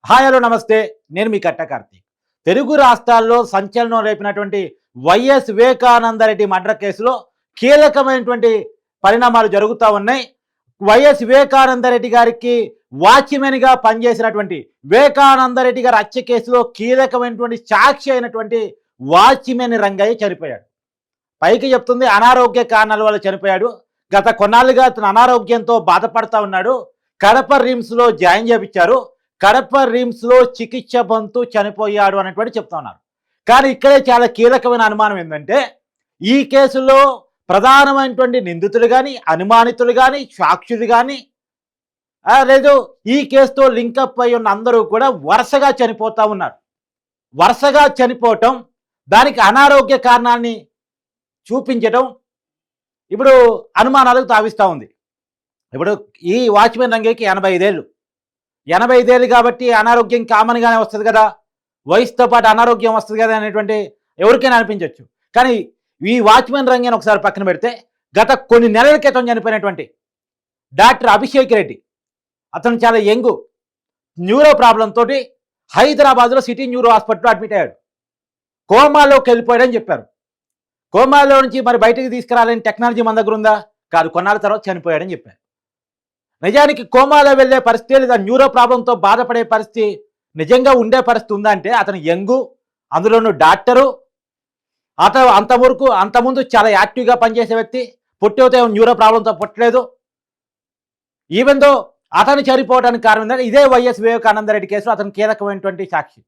Hi hello నమస్తే. నేను మీ కట్ట కార్తీక్. తెలుగు రాష్ట్రాల్లో సంచలనం రేపినటువంటి వైఎస్ వివేకానందరెడ్డి మర్డర్ కేసులో కీలకమైనటువంటి పరిణామాలు జరుగుతూ ఉన్నాయి. వైఎస్ వివేకానందరెడ్డి గారికి వాచ్మెన్గా పనిచేసినటువంటి వివేకానందరెడ్డి గారి హత్య కేసులో కీలకమైనటువంటి సాక్షి అయినటువంటి వాచ్మెన్ రంగయ్య చనిపోయాడు. పైకి చెప్తుంది అనారోగ్య కారణాల వల్ల చనిపోయాడు. గత కొన్నాళ్ళుగా అతను అనారోగ్యంతో బాధపడతా ఉన్నాడు. కడప రిమ్స్లో జాయిన్ చేయించారు. కడప రిమ్స్లో చికిత్స పొందుతూ చనిపోయాడు అనేటువంటి చెప్తా ఉన్నారు. కానీ ఇక్కడే చాలా కీలకమైన అనుమానం ఏంటంటే, ఈ కేసులో ప్రధానమైనటువంటి నిందితులు కానీ, అనుమానితులు కానీ, సాక్షులు కానీ, లేదు ఈ కేసుతో లింకప్ అయి ఉన్న అందరూ కూడా వరుసగా చనిపోతూ ఉన్నారు. వరుసగా చనిపోవటం, దానికి అనారోగ్య కారణాన్ని చూపించటం ఇప్పుడు అనుమానాలకు తావిస్తూ ఉంది. ఇప్పుడు ఈ వాచ్మెన్ రంగేకి 85 ఏళ్ళు. 85 ఏళ్ళు కాబట్టి అనారోగ్యం కామన్గానే వస్తుంది కదా, వయసుతో పాటు అనారోగ్యం వస్తుంది కదా అనేటువంటి ఎవరికైనా అనిపించవచ్చు. కానీ ఈ వాచ్మెన్ రంగాన్ని ఒకసారి పక్కన పెడితే, గత కొన్ని నెలల క్రితం చనిపోయినటువంటి డాక్టర్ అభిషేక్ రెడ్డి, అతను చాలా యంగు, న్యూరో ప్రాబ్లంతో హైదరాబాద్లో సిటీ న్యూరో హాస్పిటల్లో అడ్మిట్ అయ్యాడు. కోమాలోకి వెళ్ళిపోయాడని చెప్పారు. కోమాలో నుంచి మరి బయటికి తీసుకురాలని టెక్నాలజీ మన దగ్గర ఉందా? కాదు, కొన్నాళ్ళ తర్వాత చనిపోయాడని చెప్పారు. నిజానికి కోమాలో వెళ్ళే పరిస్థితి లేదా న్యూరో ప్రాబ్లంతో బాధపడే పరిస్థితి నిజంగా ఉండే పరిస్థితి ఉందా అంటే, అతను యంగు, అందులోనూ డాక్టరు, అతను అంతకుముందు చాలా యాక్టివ్గా పనిచేసే వ్యక్తి, పుట్టితే న్యూరో ప్రాబ్లంతో పుట్టలేదు. ఈవెన్ దో అతను చనిపోవడానికి కారణం ఏంటంటే ఇదే వైఎస్ వివేకానందరెడ్డి కేసులో అతను కీలకమైనటువంటి సాక్షి.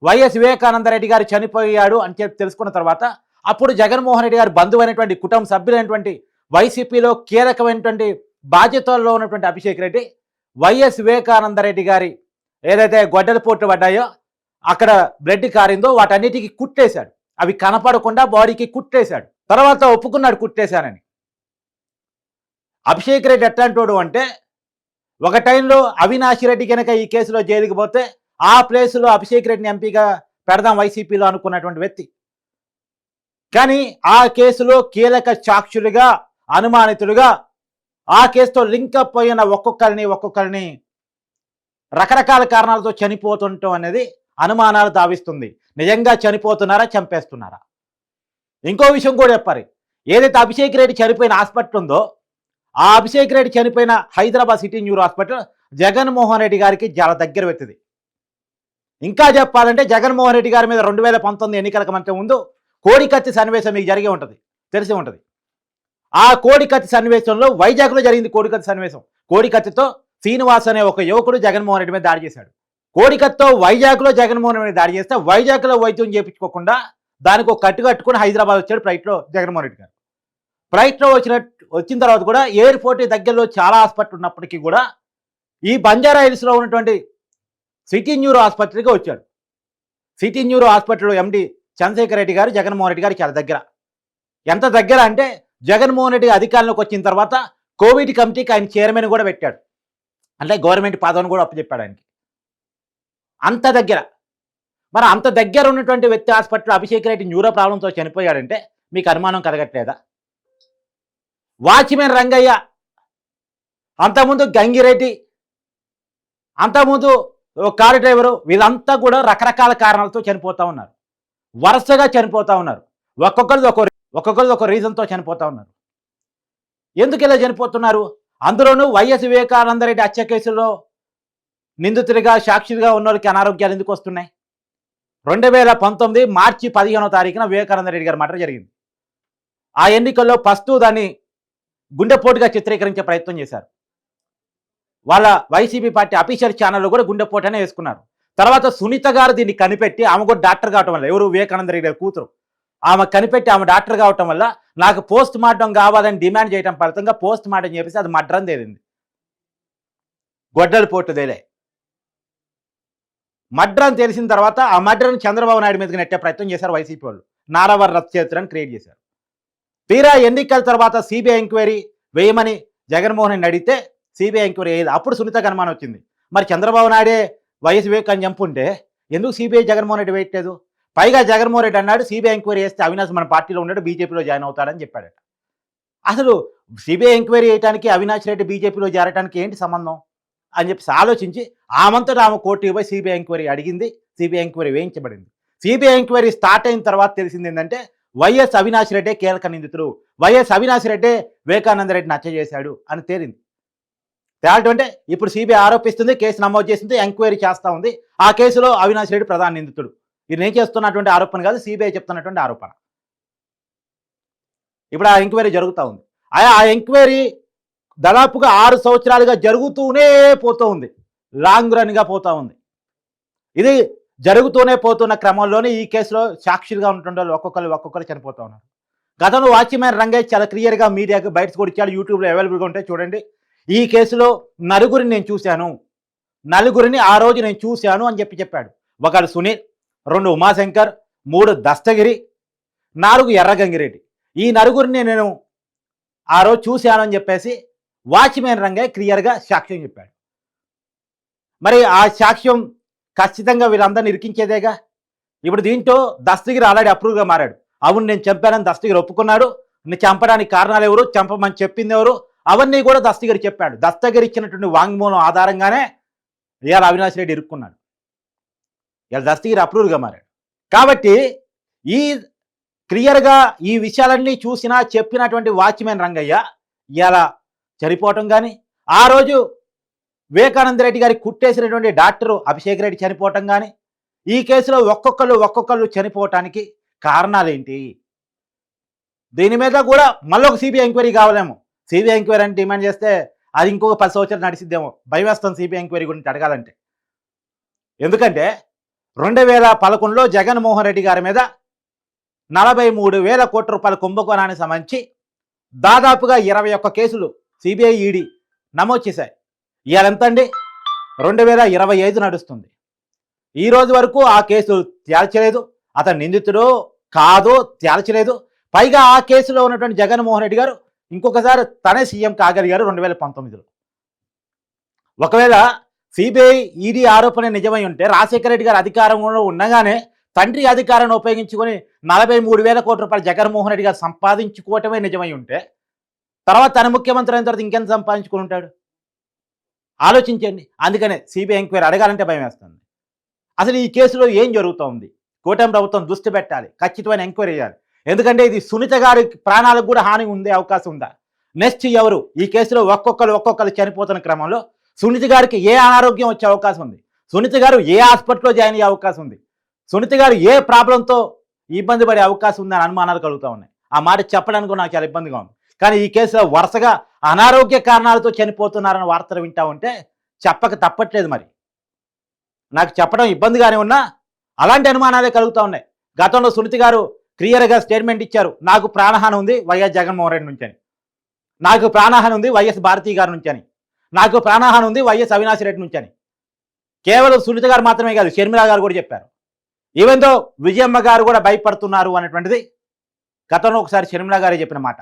వైఎస్ వివేకానందరెడ్డి గారు చనిపోయాడు అని చెప్పి తెలుసుకున్న తర్వాత అప్పుడు జగన్మోహన్ రెడ్డి గారి బంధువైనటువంటి కుటుంబ సభ్యులైనటువంటి వైసీపీలో కీలకమైనటువంటి బాధ్యతల్లో ఉన్నటువంటి అభిషేక్ రెడ్డి వైఎస్ వివేకానందరెడ్డి గారి ఏదైతే గొడ్డల పోట్లు పడ్డాయో, అక్కడ బ్లడ్ కారిందో వాటన్నిటికీ కుట్టేశాడు. అవి కనపడకుండా బాడీకి కుట్టేశాడు. తర్వాత ఒప్పుకున్నాడు కుట్టేశానని. అభిషేక్ రెడ్డి ఎట్లాంటోడు అంటే, ఒక టైంలో అవినాష్ రెడ్డి కనుక ఈ కేసులో జైలుకి పోతే ఆ ప్లేసులో అభిషేక్ రెడ్డిని ఎంపీగా పెడదాం వైసీపీలో అనుకున్నటువంటి వ్యక్తి. కానీ ఆ కేసులో కీలక సాక్షులుగా, అనుమానితులుగా, ఆ కేసుతో లింకప్ అయిన ఒక్కొక్కరిని రకరకాల కారణాలతో చనిపోతుండటం అనేది అనుమానాలు తావిస్తుంది. నిజంగా చనిపోతున్నారా, చంపేస్తున్నారా? ఇంకో విషయం కూడా చెప్పాలి. ఏదైతే అభిషేక్ రెడ్డి చనిపోయిన హాస్పిటల్ ఉందో, ఆ అభిషేక్ రెడ్డి చనిపోయిన Hyderabad city neuro hospital Jaganmohan Reddy గారికి చాలా దగ్గర వ్యక్తిది. ఇంకా చెప్పాలంటే జగన్మోహన్ రెడ్డి గారి మీద 2019 ఎన్నికలకు మధ్య ముందు కోడికత్తి సన్నివేశం మీకు జరిగే ఉంటుంది, తెలిసి ఉంటుంది. ఆ కోడికత్తి సన్నివేశంలో వైజాగ్లో జరిగింది. కోడికత్తి సన్నివేశం, కోడికత్తితో శ్రీనివాస్ అనే ఒక యువకుడు జగన్మోహన్ రెడ్డి మీద దాడి చేశాడు. కోడికత్తితో వైజాగ్లో జగన్మోహన్ రెడ్డి మీద దాడి చేస్తే వైజాగ్లో వైద్యం చేయించుకోకుండా దానికి ఒక కట్టు కట్టుకుని హైదరాబాద్ వచ్చాడు ఫ్లైట్లో జగన్మోహన్ రెడ్డి గారు. ఫ్లైట్లో వచ్చిన తర్వాత కూడా ఎయిర్పోర్ట్ దగ్గరలో చాలా హాస్పిటల్ ఉన్నప్పటికీ కూడా ఈ బంజారా హిల్స్లో ఉన్నటువంటి సిటీ న్యూరో ఆసుపత్రికి వచ్చాడు. City neuro hospital MD Chandrasekhar Reddy గారు జగన్మోహన్ రెడ్డి గారికి చాలా దగ్గర. ఎంత దగ్గర అంటే జగన్మోహన్ రెడ్డి అధికారంలోకి వచ్చిన తర్వాత కోవిడ్ కమిటీకి ఆయన చైర్మన్ కూడా పెట్టాడు. అంటే గవర్నమెంట్ పదవిని కూడా అప్పచెప్పాడు ఆయనకి. అంత దగ్గర. మరి అంత దగ్గర ఉన్నటువంటి వ్యక్తి హాస్పిటల్ అభిషేక్ రెడ్డి న్యూరో ప్రాబ్లంతో చనిపోయాడంటే మీకు అనుమానం కలగట్లేదా? వాచ్మెన్ రంగయ్య, అంతకుముందు గంగిరెడ్డి, అంతకుముందు కారు డ్రైవరు, వీళ్ళంతా కూడా రకరకాల కారణాలతో చనిపోతూ ఉన్నారు. వరుసగా చనిపోతూ ఉన్నారు. ఒక్కొక్కరిది ఒక రీజన్తో చనిపోతూ ఉన్నారు. ఎందుకు ఇలా చనిపోతున్నారు? అందులోనూ వైఎస్ వివేకానందరెడ్డి హత్య కేసులో నిందితుడిగా, సాక్షిగా ఉన్న వాళ్ళకి అనారోగ్యాలు ఎందుకు వస్తున్నాయి? 2019 మార్చి 15వ తారీఖున వివేకానందరెడ్డి గారి మర్డర్ జరిగింది. ఆ ఎన్నికల్లో ఫస్ట్ దాన్ని గుండెపోటుగా చిత్రీకరించే ప్రయత్నం చేశారు. వాళ్ళ వైసీపీ పార్టీ అఫీషియల్ ఛానల్లో కూడా గుండెపోటనే వేసుకున్నారు. తర్వాత సునీత గారు దీన్ని కనిపెట్టి, ఆమె కూడా డాక్టర్ కావటం వల్ల, ఎవరు వివేకానందరెడ్డి గారి కూతురు, ఆమె కనిపెట్టి ఆమె డాక్టర్ కావటం వల్ల నాకు పోస్ట్ మార్టం కావాలని డిమాండ్ చేయడం ఫలితంగా పోస్ట్ మార్టం చేపిస్తే అది మర్డర్ అని తేలింది. గొడ్డలి పోటు తేలే. మర్డర్ అని తెలిసిన తర్వాత ఆ మర్డర్ని చంద్రబాబు నాయుడు మీదకి నెట్టే ప్రయత్నం చేశారు వైసీపీ వాళ్ళు. నారావారి రథచరిత్రను క్రియేట్ చేశారు. తీరా ఎన్నికల తర్వాత సిబిఐ ఎంక్వైరీ వేయమని జగన్మోహన్ రెడ్డి అడిగితే సిబిఐ ఎంక్వైరీ వేయదు. అప్పుడు సునీతకు అనుమానం వచ్చింది. మరి చంద్రబాబు నాయుడే వైఎస్ వివేకాన్ని చంపుంటే ఎందుకు సిబిఐ జగన్మోహన్ రెడ్డి వేయట్లేదు? పైగా జగన్మోహన్ రెడ్డి అన్నాడు సిబిఐ ఎంక్వైరీ చేస్తే అవినాష్ మన పార్టీలో ఉన్నాడు, బీజేపీలో జాయిన్ అవుతాడని చెప్పాడట. అసలు సిబిఐ ఎంక్వైరీ చేయడానికి అవినాష్ రెడ్డి బీజేపీలో చేరడానికి ఏంటి సంబంధం? అని చెప్పేసి ఆలోచించి ఆమంతటా ఆమె కోర్టుకి పోయి సిబిఐ ఎంక్వైరీ అడిగింది. సిబిఐ ఎంక్వైరీ వేయించబడింది. సిబిఐ ఎంక్వైరీ స్టార్ట్ అయిన తర్వాత తెలిసింది ఏంటంటే వైఎస్ అవినాష్ రెడ్డే కీలక నిందితుడు, వైఎస్ అవినాష్ రెడ్డే వివేకానంద రెడ్డిని హత్య చేశాడు అని తేలింది. తేలటం అంటే ఇప్పుడు సిబిఐ ఆరోపిస్తుంది, కేసు నమోదు చేసింది, ఎంక్వైరీ చేస్తూ ఉంది. ఆ కేసులో అవినాష్ రెడ్డి ప్రధాన నిందితుడు. ఇది నేను చేస్తున్నటువంటి ఆరోపణ కాదు, సిబిఐ చెప్తున్నటువంటి ఆరోపణ. ఇప్పుడు ఆ ఎంక్వైరీ జరుగుతూ ఉంది. ఆ ఎంక్వైరీ దాదాపుగా 6 సంవత్సరాలుగా జరుగుతూనే పోతూ ఉంది, లాంగ్ రన్గా పోతూ ఉంది. ఇది జరుగుతూనే పోతున్న క్రమంలోనే ఈ కేసులో సాక్షులుగా ఉంటుండే వాళ్ళు ఒక్కొక్కరు చనిపోతూ ఉన్నారు. గతంలో వాచ్మెన్ రంగేష్ చాలా క్లియర్గా మీడియాకి బయటకు కూడా ఇచ్చాడు, యూట్యూబ్లో అవైలబుల్గా ఉంటాయి చూడండి. ఈ కేసులో నలుగురిని నేను చూశాను, నలుగురిని ఆ రోజు నేను చూశాను అని చెప్పాడు. ఒకడు సునీల్, 2 ఉమాశంకర్, 3 దస్తగిరి, 4 ఎర్రగంగిరెడ్డి. ఈ నలుగురిని నేను ఆ రోజు చూశాను అని చెప్పేసి వాచ్మెన్ రంగయ్య క్లియర్గా సాక్ష్యం చెప్పాడు. మరి ఆ సాక్ష్యం ఖచ్చితంగా వీళ్ళందరినీ ఇరికించేదేగా. ఇప్పుడు దీంట్లో దస్తగిరి ఆల్రెడీ అప్రూవ్గా మారాడు. అవును నేను చంపానని దస్తగిరి ఒప్పుకున్నాడు. నేను చంపడానికి కారణాలు ఎవరు, చంపమని చెప్పింది ఎవరు, అవన్నీ కూడా దస్తగిరి చెప్పాడు. దస్తగిరి ఇచ్చినటువంటి వాంగ్మూలం ఆధారంగానే ఇవాళ అవినాష్ రెడ్డి ఇరుక్కున్నాడు. ఇవాళ దస్తగిరి అప్రూవ్గా మారాడు. కాబట్టి ఈ క్లియర్గా ఈ విషయాలన్నీ చూసినా చెప్పినటువంటి వాచ్మెన్ రంగయ్య ఇవాళ చనిపోవటం కానీ, ఆ రోజు వివేకానంద రెడ్డి గారికి కుట్టేసినటువంటి డాక్టరు అభిషేక్ రెడ్డి చనిపోవటం కానీ, ఈ కేసులో ఒక్కొక్కళ్ళు చనిపోవటానికి కారణాలేంటి? దీని మీద కూడా మళ్ళీ ఒక సిబిఐ ఎంక్వైరీ కావాలేమో. సిబిఐ ఎంక్వైరీ అని డిమాండ్ చేస్తే అది ఇంకొక 10 సంవత్సరాలు నడిచిద్దేమో. భయం వేస్తాం సిబిఐ ఎంక్వైరీ గురించి అడగాలంటే. ఎందుకంటే 2011లో జగన్మోహన్ రెడ్డి గారి మీద 43,000 కోట్ల రూపాయల కుంభకోణానికి సంబంధించి దాదాపుగా 21 కేసులు సిబిఐ ఈడీ నమోదు చేశాయి. ఇవాళ ఎంత అండి? 2025 నడుస్తుంది. ఈ రోజు వరకు ఆ కేసు తేల్చలేదు, అతను నిందితుడో కాదో తేల్చలేదు. పైగా ఆ కేసులో ఉన్నటువంటి జగన్మోహన్ రెడ్డి గారు ఇంకొకసారి తనే సీఎం కాగలిగారు 2019లో. ఒకవేళ సిబిఐ ఈడీ ఆరోపణ నిజమై ఉంటే రాజశేఖర రెడ్డి గారు అధికారంలో ఉండగానే తండ్రి అధికారాన్ని ఉపయోగించుకొని 43,000 కోట్ల రూపాయలు జగన్మోహన్ రెడ్డి గారు సంపాదించుకోవటమే నిజమై ఉంటే తర్వాత తన ముఖ్యమంత్రి అయిన తర్వాత ఇంకెంత సంపాదించుకుని ఉంటాడు? ఆలోచించండి. అందుకనే సిబిఐ ఎంక్వైరీ అడగాలంటే భయం వేస్తుంది. అసలు ఈ కేసులో ఏం జరుగుతోంది? కూటమి ప్రభుత్వం దృష్టి పెట్టాలి, ఖచ్చితమైన ఎంక్వైరీ చేయాలి. ఎందుకంటే ఇది సునీత గారి ప్రాణాలకు కూడా హాని ఉండే అవకాశం ఉందా? నెక్స్ట్ ఎవరు? ఈ కేసులో ఒక్కొక్కరు చనిపోతున్న క్రమంలో సునీత గారికి ఏ అనారోగ్యం వచ్చే అవకాశం ఉంది? సునీత గారు ఏ హాస్పిటల్లో జాయిన్ అయ్యే అవకాశం ఉంది? సునీత గారు ఏ ప్రాబ్లంతో ఇబ్బంది పడే అవకాశం ఉందని అనుమానాలు కలుగుతూ ఉన్నాయి. ఆ మాట చెప్పడానికి నాకు చాలా ఇబ్బందిగా ఉంది. కానీ ఈ కేసులో వరుసగా అనారోగ్య కారణాలతో చనిపోతున్నారని వార్తలు వింటా ఉంటే చెప్పక తప్పట్లేదు. మరి నాకు చెప్పడం ఇబ్బందిగానే ఉన్నా అలాంటి అనుమానాలే కలుగుతూ ఉన్నాయి. గతంలో సునీత గారు క్లియర్గా స్టేట్మెంట్ ఇచ్చారు, నాకు ప్రాణహాని ఉంది వైఎస్ జగన్మోహన్ రెడ్డి నుంచి అని, నాకు ప్రాణహాని ఉంది వైఎస్ భారతీ గారి నుంచి అని, నాకు ప్రాణహాని ఉంది వైఎస్ అవినాష్ రెడ్డి నుంచి అని. కేవలం సునీత గారు మాత్రమే కాదు, షర్మిల గారు కూడా చెప్పారు. ఈవెన్ దో విజయమ్మ గారు కూడా భయపడుతున్నారు అనేటువంటిది గతంలో ఒకసారి షర్మిల గారే చెప్పిన మాట,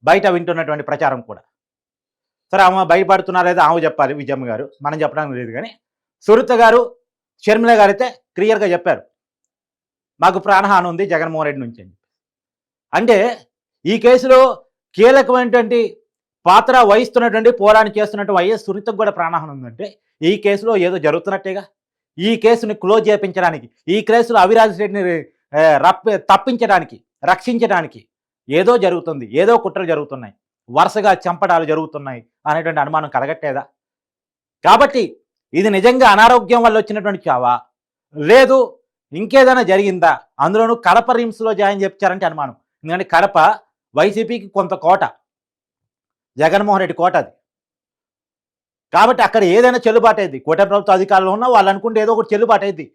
బయట వింటున్నటువంటి ప్రచారం కూడా. సరే ఆమె భయపడుతున్నారా లేదా ఆమె చెప్పాలి, విజయమ్మ గారు, మనం చెప్పడానికి లేదు. కానీ సునీత గారు షర్మిల గారు అయితే క్లియర్గా చెప్పారు, మాకు ప్రాణహాని ఉంది జగన్మోహన్ రెడ్డి నుంచి అని. అంటే ఈ కేసులో కీలకమైనటువంటి పాత్ర వహిస్తున్నటువంటి పోరాటం చేస్తున్నట్టు వైఎస్ సునీతకు కూడా ప్రాణహాని ఉందంటే ఈ కేసులో ఏదో జరుగుతున్నట్టేగా. ఈ కేసుని క్లోజ్ చేయించడానికి, ఈ కేసులో అవినాష్ రెడ్డిని తప్పించడానికి, రక్షించడానికి ఏదో జరుగుతుంది, ఏదో కుట్రలు జరుగుతున్నాయి, వరుసగా చంపడాలు జరుగుతున్నాయి అనేటువంటి అనుమానం కలగట్టేదా? కాబట్టి ఇది నిజంగా అనారోగ్యం వల్ల వచ్చినటువంటి చావా, లేదు ఇంకేదైనా జరిగిందా? అందులోనూ కడప రిమ్స్లో జాయిన్ చేయించారంటే అనుమానం. ఎందుకంటే కడప వైసీపీకి కొంత కోట, జగన్మోహన్ రెడ్డి కోట అది. కాబట్టి అక్కడ ఏదైనా చెల్లుబాటు అయింది. కూటమి ప్రభుత్వ అధికారంలో ఉన్న వాళ్ళు అనుకుంటే ఏదో ఒకటి చెల్లుబాటు అయింది,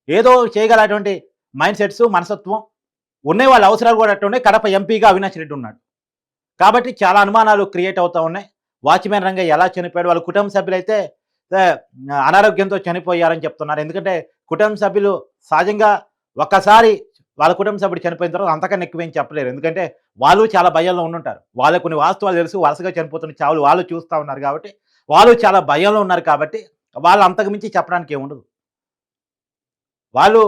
ఏదో చేయగలటువంటి మైండ్ సెట్స్, మనస్తత్వం ఉన్నాయి. వాళ్ళ అవసరాలు కూడా అట్టు ఉన్నాయి. కడప ఎంపీగా అవినాష్ రెడ్డి ఉన్నాడు. కాబట్టి చాలా అనుమానాలు క్రియేట్ అవుతూ ఉన్నాయి. వాచ్మెన్ రంగయ్య ఎలా చనిపోయాడు? వాళ్ళ కుటుంబ సభ్యులు అయితే అనారోగ్యంతో చనిపోయారని చెప్తున్నారు. ఎందుకంటే కుటుంబ సభ్యులు సహజంగా ఒక్కసారి వాళ్ళ కుటుంబ సభ్యుడు చనిపోయిన తర్వాత అంతకన్నా ఎక్కువేం చెప్పలేరు. ఎందుకంటే వాళ్ళు చాలా భయంలో ఉండుంటారు. వాళ్ళకు కొన్ని వాస్తవాలు తెలుసు, వరుసగా చనిపోతున్న చావులు వాళ్ళు చూస్తూ ఉన్నారు. కాబట్టి వాళ్ళు చాలా భయంలో ఉన్నారు. కాబట్టి వాళ్ళు అంతకుమించి చెప్పడానికి ఏముండదు. వాళ్ళు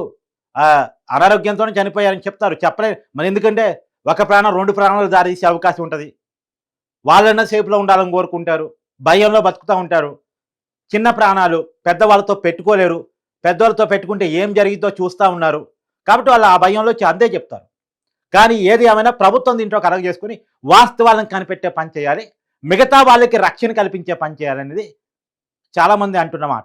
అనారోగ్యంతోనే చనిపోయారని చెప్తారు, చెప్పలేదు. మరి ఎందుకంటే ఒక ప్రాణం 2 ప్రాణాలు దారి తీసే అవకాశం ఉంటుంది. వాళ్ళన్న సేఫ్లో ఉండాలని కోరుకుంటారు. భయంలో బతుకుతూ ఉంటారు. చిన్న ప్రాణాలు పెద్దవాళ్ళతో పెట్టుకోలేరు. పెద్దవాళ్ళతో పెట్టుకుంటే ఏం జరిగిద్దో చూస్తూ ఉన్నారు. కాబట్టి వాళ్ళు ఆ భయంలో అంతే చెప్తారు. కానీ ఏది ఏమైనా ప్రభుత్వం దీంట్లో కలగ చేసుకొని వాస్తవాలను కనిపెట్టే పని చేయాలి. మిగతా వాళ్ళకి రక్షణ కల్పించే పని చేయాలనేది చాలామంది అంటున్నమాట.